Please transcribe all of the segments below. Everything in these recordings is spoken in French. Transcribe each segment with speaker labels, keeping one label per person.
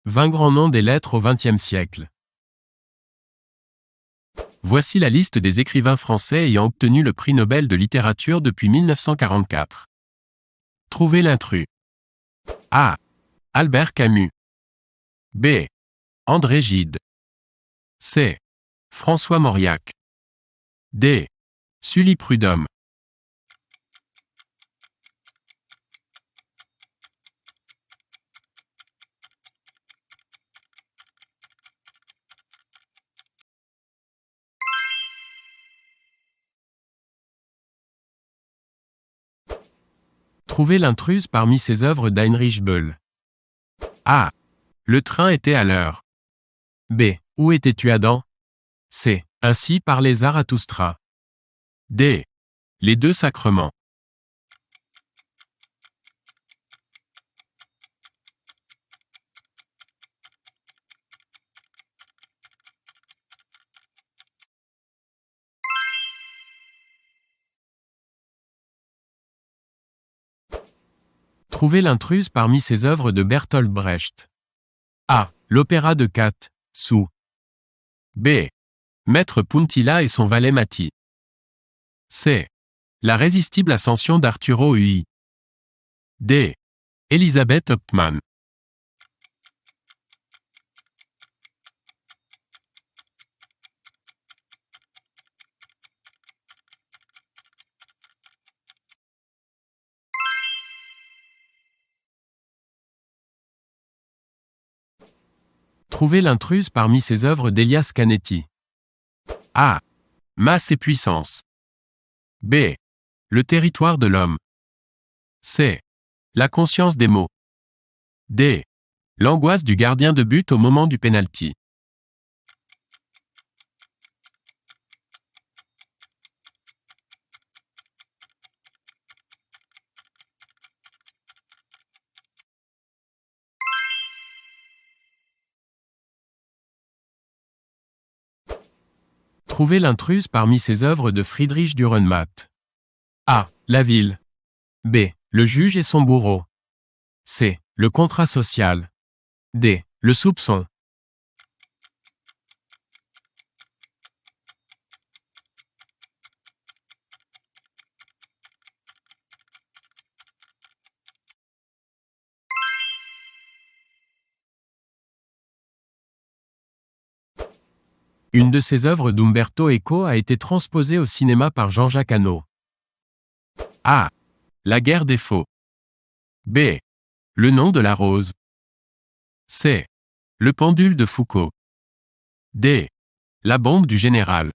Speaker 1: 20 grands noms des lettres au XXe siècle. Voici la liste des écrivains français ayant obtenu le prix Nobel de littérature depuis 1944. Trouvez l'intrus. A. Albert Camus. B. André Gide. C. François Mauriac. D. Sully Prudhomme. Trouvez l'intruse parmi ces œuvres d'Heinrich Böll. A. Le train était à l'heure. B. Où étais-tu Adam? C. Ainsi parlait Zarathustra. D. Les deux sacrements. Trouvez l'intruse parmi ces œuvres de Bertolt Brecht. A. L'opéra de Kat, sous. B. Maître Puntilla et son valet Mati. C. La résistible ascension d'Arturo Ui. D. Elisabeth Hauptmann. Trouvez l'intruse parmi ces œuvres d'Elias Canetti. A. Masse et puissance. B. Le territoire de l'homme. C. La conscience des mots. D. L'angoisse du gardien de but au moment du penalty. Trouvez l'intruse parmi ces œuvres de Friedrich Dürrenmatt. A. La ville. B. Le juge et son bourreau. C. Le contrat social. D. Le soupçon. Une de ces œuvres d'Umberto Eco a été transposée au cinéma par Jean-Jacques Hano. A. La guerre des faux. B. Le nom de la rose. C. Le pendule de Foucault. D. La bombe du général.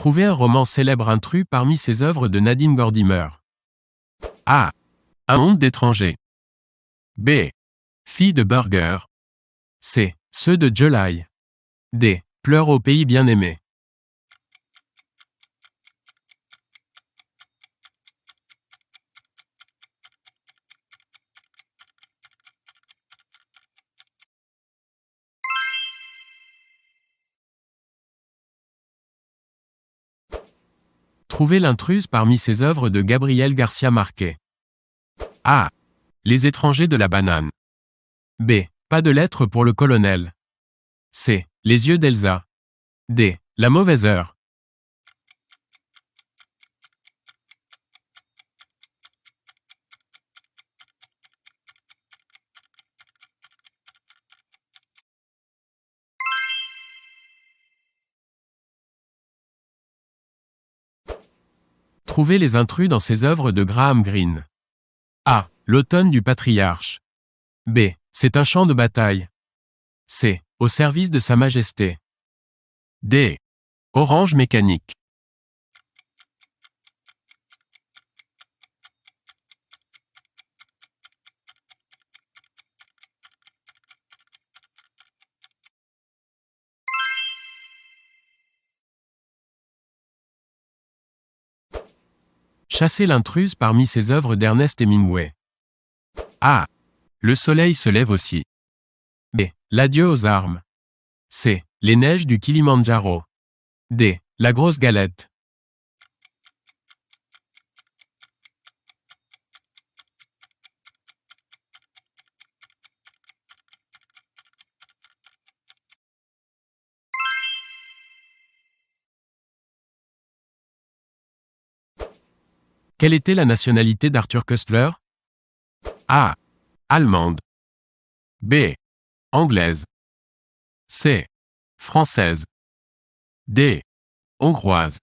Speaker 1: Trouvez un roman célèbre intrus parmi ces œuvres de Nadine Gordimer. A. Un monde d'étrangers. B. Fille de Burger. C. Ceux de July. D. Pleurs au pays bien-aimé. Trouvez l'intruse parmi ces œuvres de Gabriel Garcia Marquez. A. Les étrangers de la banane. B. Pas de lettres pour le colonel. C. Les yeux d'Elsa. D. La mauvaise heure. Trouvez les intrus dans ces œuvres de Graham Greene. A. L'automne du patriarche. B. C'est un champ de bataille. C. Au service de Sa Majesté. D. Orange mécanique. Chassez l'intruse parmi ces œuvres d'Ernest Hemingway. A. Le soleil se lève aussi. B. L'adieu aux armes. C. Les neiges du Kilimandjaro. D. La grosse galette. Quelle était la nationalité d'Arthur Koestler? A. Allemande. B. Anglaise. C. Française. D. Hongroise.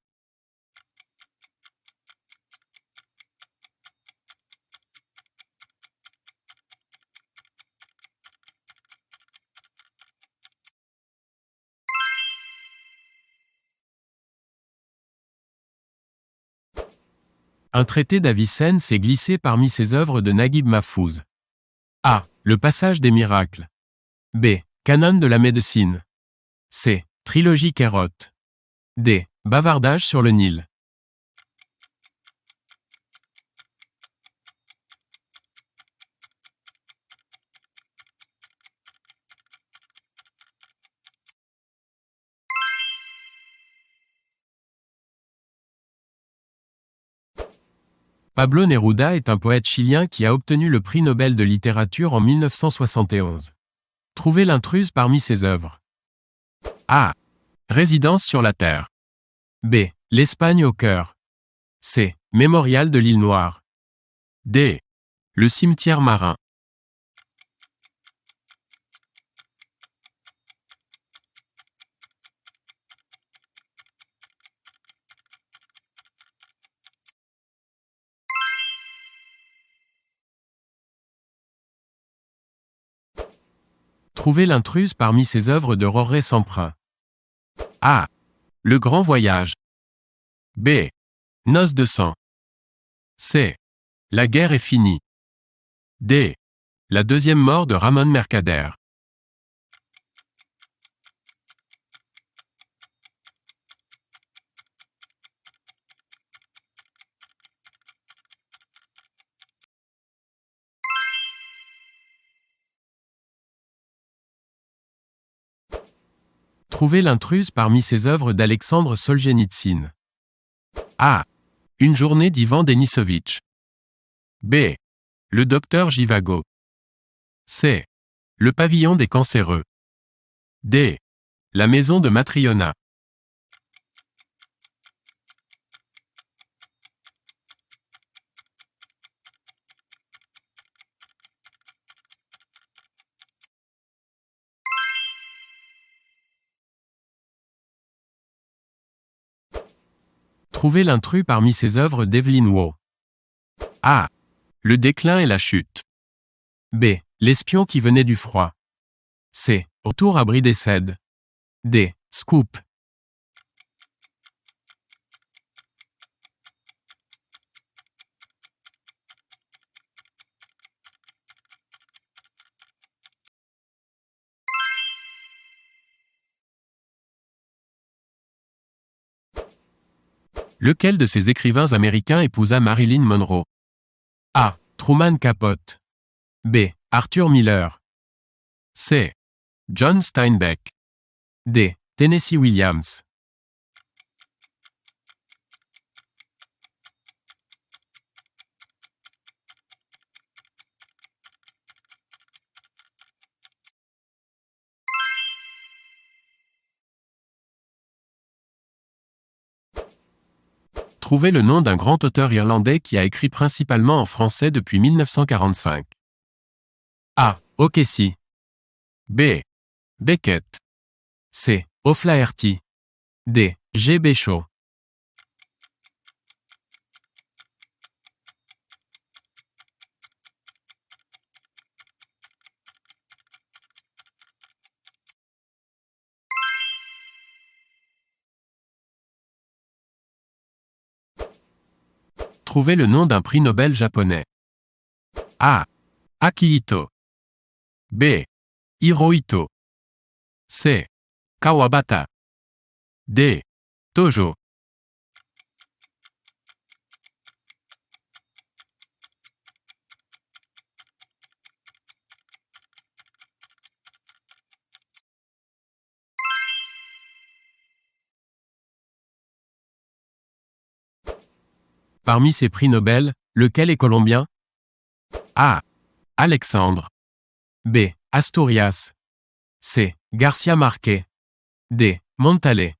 Speaker 1: Un traité d'Avicenne s'est glissé parmi ses œuvres de Naguib Mahfouz. A. Le passage des miracles. B. Canon de la médecine. C. Trilogie Kérote. D. Bavardage sur le Nil. Pablo Neruda est un poète chilien qui a obtenu le prix Nobel de littérature en 1971. Trouvez l'intruse parmi ses œuvres. A. Résidence sur la Terre. B. L'Espagne au cœur. C. Mémorial de l'île Noire. D. Le cimetière marin. Trouvez l'intruse parmi ses œuvres de Roré Semprun. A. Le Grand Voyage. B. Noces de sang. C. La guerre est finie. D. La deuxième mort de Ramón Mercader. Trouvez l'intruse parmi ses œuvres d'Alexandre Solzhenitsyn. A. Une journée d'Ivan Denisovitch. B. Le docteur Jivago. C. Le pavillon des cancéreux. D. La maison de Matriona. Trouvez l'intrus parmi ses œuvres d'Evelyn Waugh. A. Le déclin et la chute. B. L'espion qui venait du froid. C. Retour à Brideshead. D. Scoop. Lequel de ces écrivains américains épousa Marilyn Monroe? A. Truman Capote. B. Arthur Miller. C. John Steinbeck. D. Tennessee Williams. Trouvez le nom d'un grand auteur irlandais qui a écrit principalement en français depuis 1945. A. O'Casey. B. Beckett. C. O'Flaherty. D. G. Béchaud. Trouvez le nom d'un prix Nobel japonais. A. Akihito. B. Hirohito. C. Kawabata. D. Tojo. Parmi ces prix Nobel, lequel est colombien? A. Alexandre. B. Asturias. C. Garcia Marquez. D. Montalais.